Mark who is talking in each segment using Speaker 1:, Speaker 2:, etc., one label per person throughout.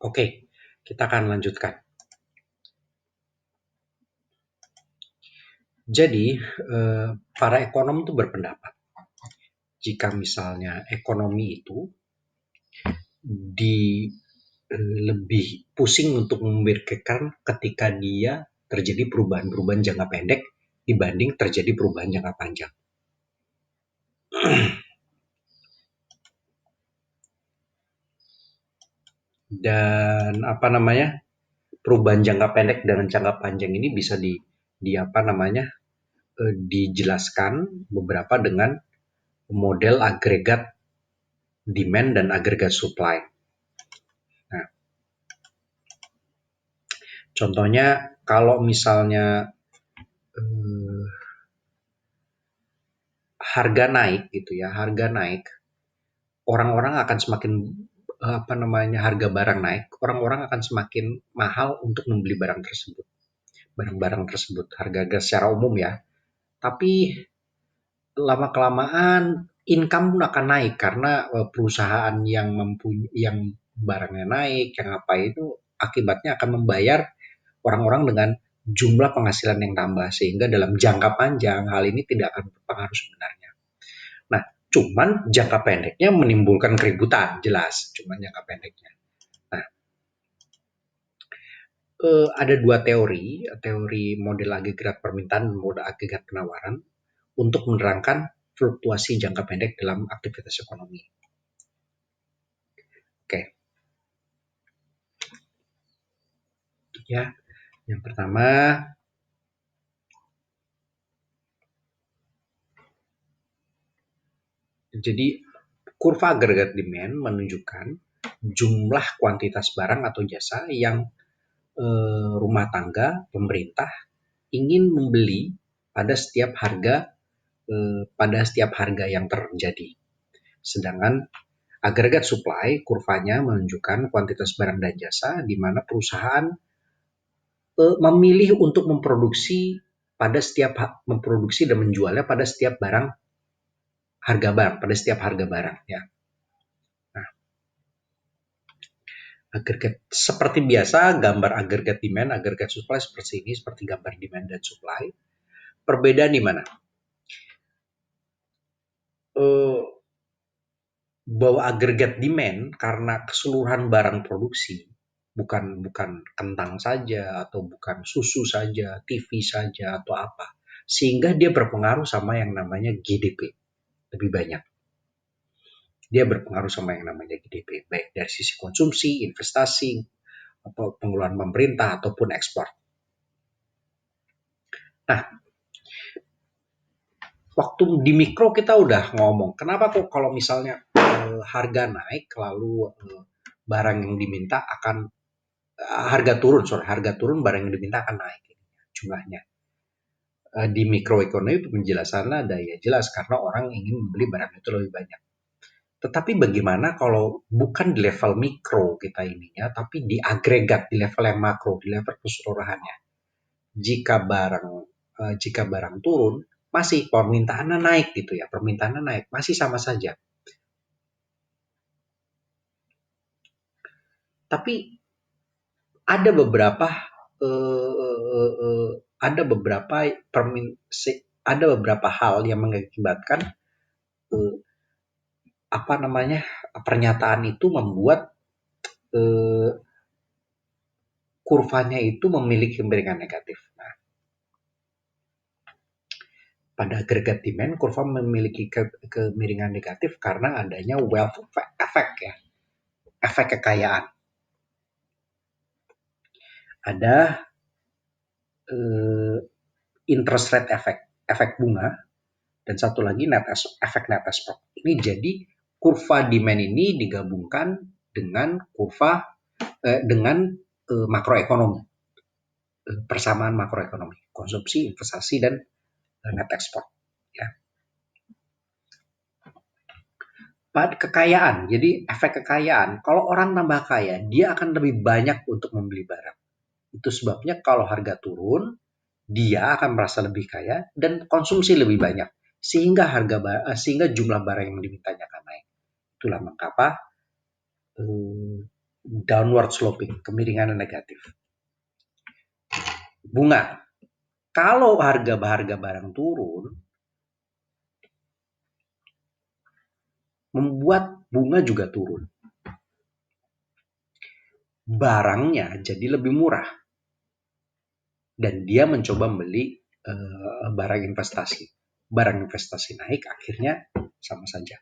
Speaker 1: Oke, kita akan lanjutkan. Jadi, para ekonom itu berpendapat, jika misalnya ekonomi itu lebih pusing untuk memikirkan ketika dia terjadi perubahan-perubahan jangka pendek dibanding terjadi perubahan jangka panjang. Dan perubahan jangka pendek dengan jangka panjang ini bisa dijelaskan beberapa dengan model agregat demand dan agregat supply. Nah, contohnya kalau misalnya harga naik gitu ya, orang-orang akan semakin harga barang naik, orang-orang akan semakin mahal untuk membeli barang-barang tersebut, harga-harga secara umum ya. Tapi lama-kelamaan income pun akan naik karena perusahaan yang barangnya naik, yang apa itu akibatnya akan membayar orang-orang dengan jumlah penghasilan yang tambah, sehingga dalam jangka panjang hal ini tidak akan berpengaruh sebenarnya. Nah, cuman jangka pendeknya menimbulkan keributan, jelas. Cuman jangka pendeknya. Nah, ada dua teori model agregat permintaan dan model agregat penawaran untuk menerangkan fluktuasi jangka pendek dalam aktivitas ekonomi. Oke. Ya, yang pertama, jadi kurva agregat demand menunjukkan jumlah kuantitas barang atau jasa yang rumah tangga, pemerintah ingin membeli pada setiap harga yang terjadi. Sedangkan agregat supply kurvanya menunjukkan kuantitas barang dan jasa di mana perusahaan memilih untuk memproduksi dan menjualnya pada setiap harga barang ya. Nah, agregat seperti biasa, gambar agregat demand, agregat supply seperti ini, seperti gambar demand dan supply. Perbedaan di mana? Bahwa agregat demand karena keseluruhan barang produksi, bukan kentang saja atau bukan susu saja, TV saja atau apa, sehingga dia berpengaruh sama yang namanya GDP lebih banyak. Dia berpengaruh sama yang namanya GDP, baik dari sisi konsumsi, investasi, atau pengeluaran pemerintah ataupun ekspor. Nah, waktu di mikro kita udah ngomong, kenapa kok kalau misalnya harga naik lalu barang yang diminta akan harga turun, barang yang diminta akan naik jumlahnya. Di mikroekonomi penjelasannya ada ya jelas karena orang ingin membeli barang itu lebih banyak. Tetapi bagaimana kalau bukan di level mikro kita ininya, tapi di agregat, di level yang makro, di level keseluruhannya. Jika barang turun, masih permintaannya naik gitu ya, permintaannya naik, masih sama saja. Tapi ada beberapa hal yang mengakibatkan pernyataan itu membuat kurvanya itu memiliki kemiringan negatif. Nah, pada agregat demand, kurva memiliki kemiringan negatif karena adanya wealth effect ya, efek kekayaan. Ada interest rate effect, efek bunga, dan satu lagi efek net export. Ini jadi kurva demand ini digabungkan dengan makroekonomi, persamaan makroekonomi, konsumsi, investasi, dan net export. Ya. Pada kekayaan, jadi efek kekayaan, kalau orang tambah kaya, dia akan lebih banyak untuk membeli barang. Itu sebabnya kalau harga turun, dia akan merasa lebih kaya dan konsumsi lebih banyak, sehingga jumlah barang yang dimintanya akan naik. Itulah mengapa downward sloping, kemiringan negatif. Bunga, kalau harga barang turun, membuat bunga juga turun. Barangnya jadi lebih murah. Dan dia mencoba membeli barang investasi. Barang investasi naik, akhirnya sama saja.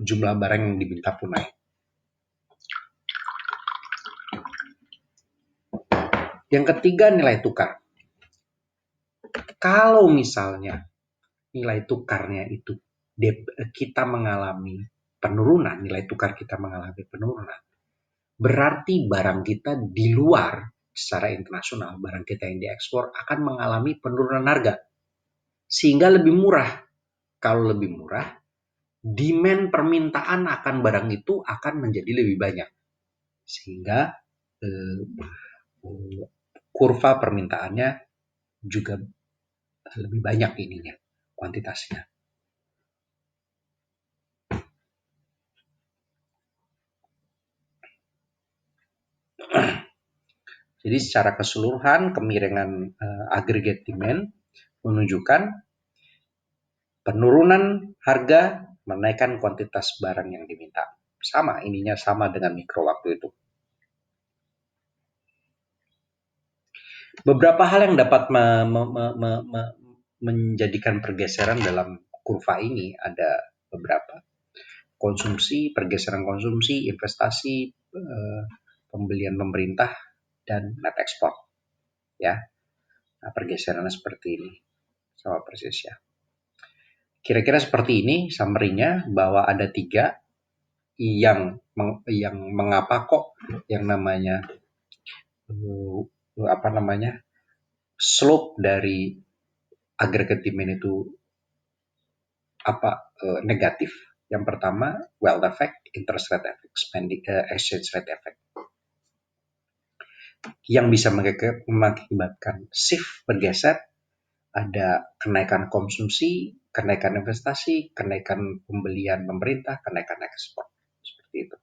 Speaker 1: Jumlah barang yang diminta pun naik. Yang ketiga, nilai tukar. Kalau misalnya nilai tukarnya itu kita mengalami penurunan, nilai tukar kita mengalami penurunan, berarti barang kita di luar secara internasional, barang kita yang diekspor akan mengalami penurunan harga. Sehingga lebih murah. Kalau lebih murah, demand permintaan akan barang itu akan menjadi lebih banyak. Sehingga kurva permintaannya juga lebih banyak ininya, kuantitasnya. Jadi secara keseluruhan kemiringan aggregate demand menunjukkan penurunan harga menaikkan kuantitas barang yang diminta. Sama, ininya sama dengan mikro waktu itu. Beberapa hal yang dapat menjadikan pergeseran dalam kurva ini ada beberapa. Konsumsi, pergeseran konsumsi, investasi, pembelian pemerintah, dan net ekspor. Ya, nah, pergeserannya seperti ini, sama persis ya. Kira-kira seperti ini summary-nya, bahwa ada 3 yang mengapa kok yang namanya slope dari aggregate demand itu negatif. Yang pertama, wealth effect, interest rate effect, exchange rate effect. Yang bisa mengakibatkan shift bergeser, ada kenaikan konsumsi, kenaikan investasi, kenaikan pembelian pemerintah, kenaikan ekspor. Seperti itu.